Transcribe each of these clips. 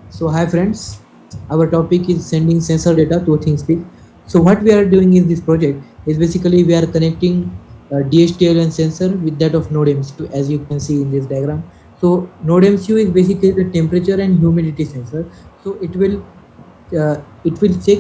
So hi friends, our topic is sending sensor data to ThinkSpeak. So what we are doing in this project is basically we are connecting DHTL and sensor with that of NodeMCU as you can see in this diagram. So NodeMCU is basically the temperature and humidity sensor. So it will check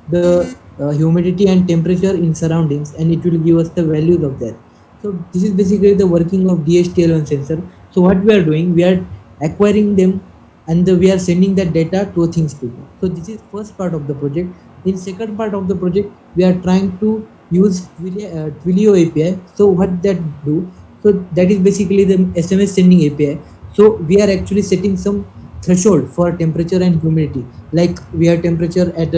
the humidity and temperature in surroundings and it will give us the values of that. So this is basically the working of DHTL1 sensor. So what we are doing, we are acquiring them and we are sending that data to a ThinkSpeak. So this is first part of the project. In second part of the project, we are trying to use Twilio API. So what that do? So that is basically the SMS sending API. So we are actually setting some threshold for temperature and humidity. Like we have temperature at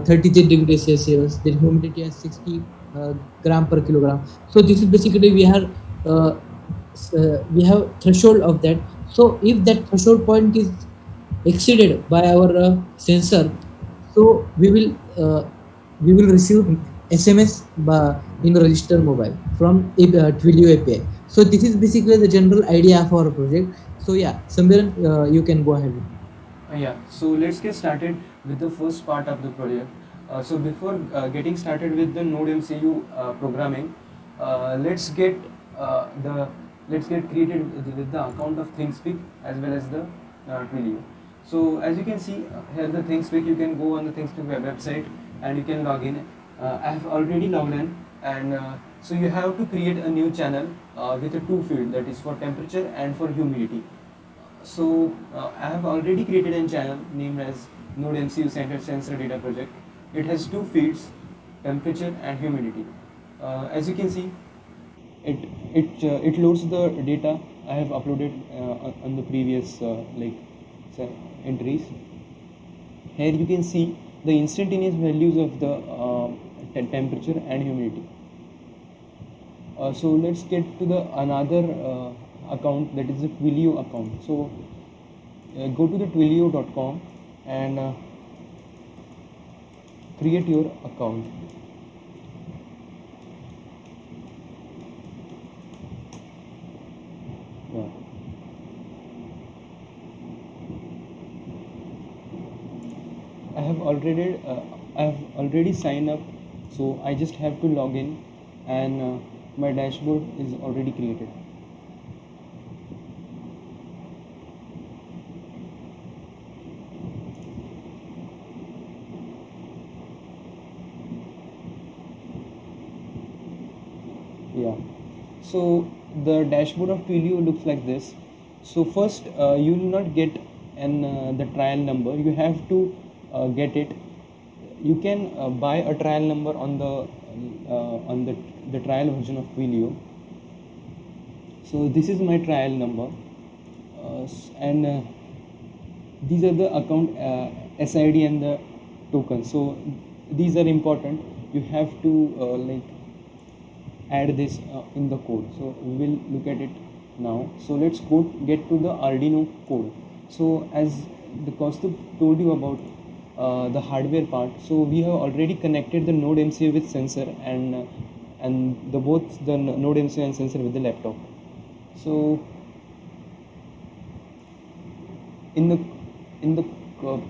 33 degrees Celsius, then humidity at 60 gram per kilogram. So this is basically uh, we have threshold of that. So if that threshold point is exceeded by our sensor, so we will receive SMS in register mobile from Twilio API. So this is basically the general idea of our project. So yeah, Sambiran, you can go ahead. Yeah, so let's get started with the first part of the project. So before getting started with the Node MCU programming, let's get the let's get created with the account of ThinkSpeak as well as the Twilio. So as you can see here, the ThinkSpeak, you can go on the ThinkSpeak website and you can log in. I have already logged in, and so you have to create a new channel with a two field, that is for temperature and for humidity. So I have already created a channel named as Node MCU Centered Sensor Data Project. It has two fields, temperature and humidity. As you can see, it loads the data I have uploaded on the previous entries. Here you can see the instantaneous values of the temperature and humidity. So let's get to the another account, that is the Twilio account. So go to the twilio.com and create your account. Yeah. I have already signed up, so I just have to log in, and my dashboard is already created. Yeah, so the dashboard of Twilio looks like this. So first you will not get the trial number, you have to get it. You can buy a trial number on the trial version of Twilio. So this is my trial number, and these are the account SID and the token. So these are important, you have to add this in the code. So we will look at it now. So let's go get to the Arduino code. So as the Kaustubh told you about the hardware part, so we have already connected the Node MCU with sensor, and the both the Node MCU and sensor with the laptop. So in the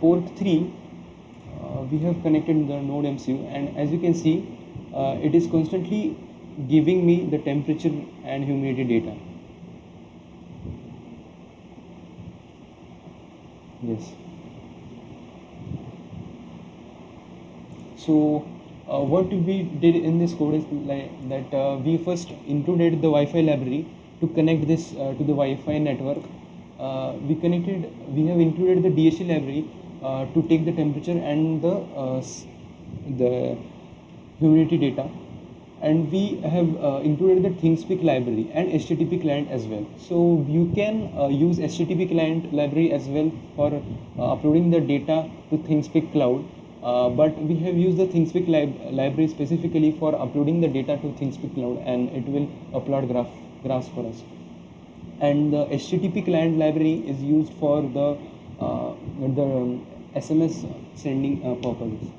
port 3, we have connected the Node MCU, and as you can see, it is constantly giving me the temperature and humidity data. Yes. So what we did in this code is like that we first included the Wi-Fi library to connect this to the Wi-Fi network. We have included the DHT library to take the temperature and the humidity data, and we have included the ThinkSpeak library and HTTP client as well. So you can use HTTP client library as well for uploading the data to ThinkSpeak cloud. But we have used the ThinkSpeak library specifically for uploading the data to ThinkSpeak cloud, and it will upload graphs for us. And the HTTP client library is used for the SMS sending purposes.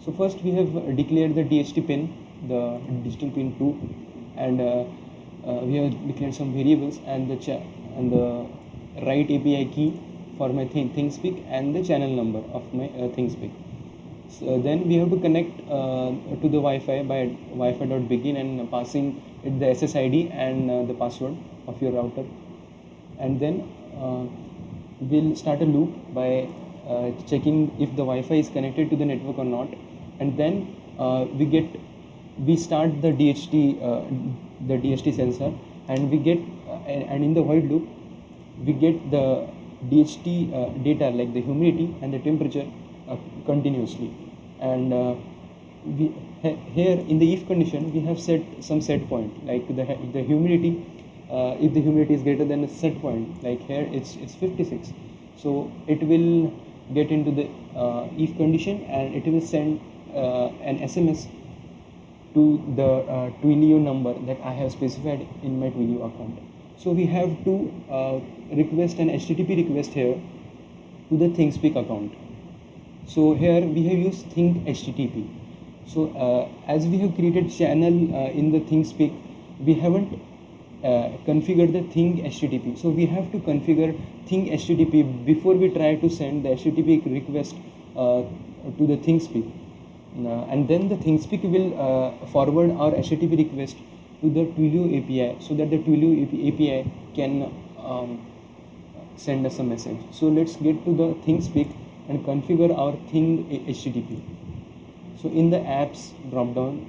So first we have declared the DHT pin, the digital pin 2, and we have declared some variables and the write API key for my ThingSpeak and the channel number of my ThingSpeak. So then we have to connect to the Wi-Fi by Wi-Fi.begin and passing it the SSID and the password of your router, and then we'll start a loop by checking if the Wi-Fi is connected to the network or not, and then we start the DHT sensor, and we get and in the while loop we get the DHT data like the humidity and the temperature continuously, and here in the if condition we have set some set point like the humidity. If the humidity is greater than a set point, like here it's 56, so it will get into the if condition, and it will send an SMS to the Twilio number that I have specified in my Twilio account. So we have to request an HTTP request here to the ThingSpeak account. So here we have used Think HTTP. So as we have created channel in the ThingSpeak, we haven't configured the Think HTTP. So we have to configure Think HTTP before we try to send the HTTP request to the ThingSpeak. And then the ThingSpeak will forward our HTTP request to the Twilio API, so that the Twilio API can send us a message. So let's get to the ThingSpeak and configure our Think HTTP. So in the apps drop down,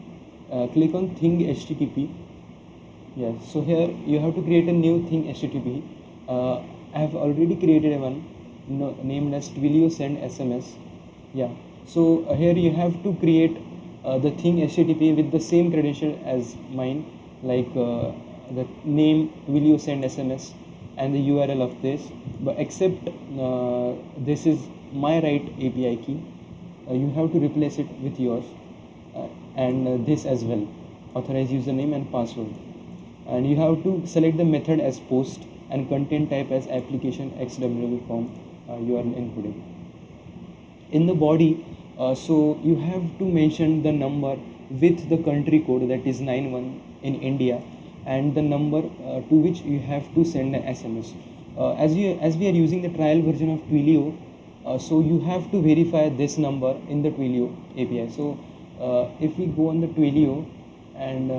click on Think HTTP. Yes, so here you have to create a new Think HTTP. I have already created one named as Twilio send SMS. Yeah, so here you have to create the Think HTTP with the same credential as mine, like the name Twilio send SMS and the URL of this, but except this is my right API key. You have to replace it with yours, and this as well, authorize username and password, and you have to select the method as post and content type as application XWB form you are including. In the body, so you have to mention the number with the country code, that is 91 in India, and the number to which you have to send an SMS. As we are using the trial version of Twilio, so you have to verify this number in the Twilio API. So if we go on the Twilio and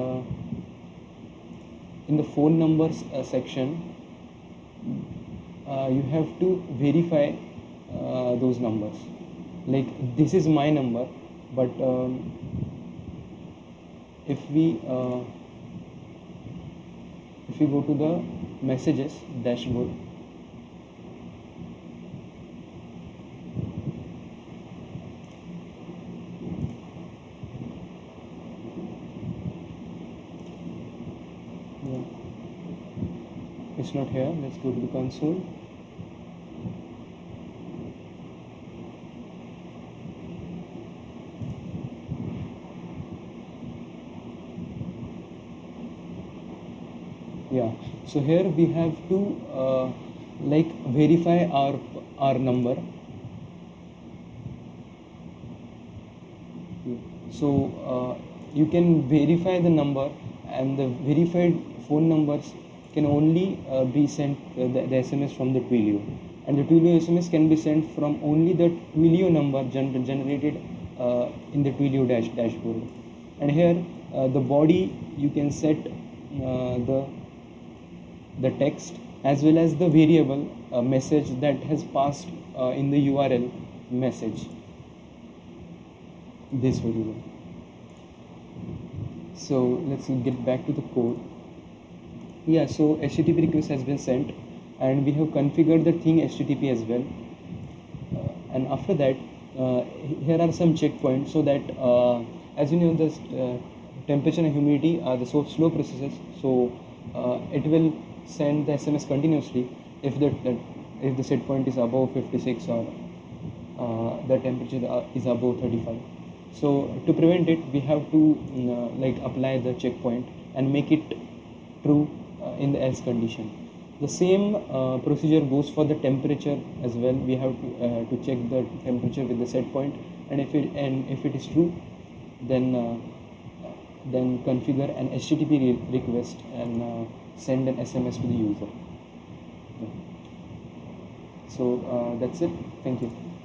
in the phone numbers section, you have to verify those numbers. Like this is my number, but if we go to the messages dashboard, yeah, it's not here. Let's go to the console. Yeah, so here we have to like verify our number. So you can verify the number, and the verified phone numbers can only be sent the SMS from the Twilio, and the Twilio SMS can be sent from only the Twilio number generated in the Twilio dashboard. And here the body you can set the text as well as the variable message that has passed in the URL message, this variable. So let's get back to the code. Yeah, so HTTP request has been sent, and we have configured the Think HTTP as well. And after that, here are some checkpoints, so that as you know, the temperature and humidity are the slow processes, so it will send the SMS continuously if the set point is above 56 or the temperature is above 35. So to prevent it, we have to like apply the checkpoint and make it true in the else condition. The same procedure goes for the temperature as well. We have to check the temperature with the set point, and if it is true, then configure an HTTP request and send an SMS to the user. So that's it. Thank you.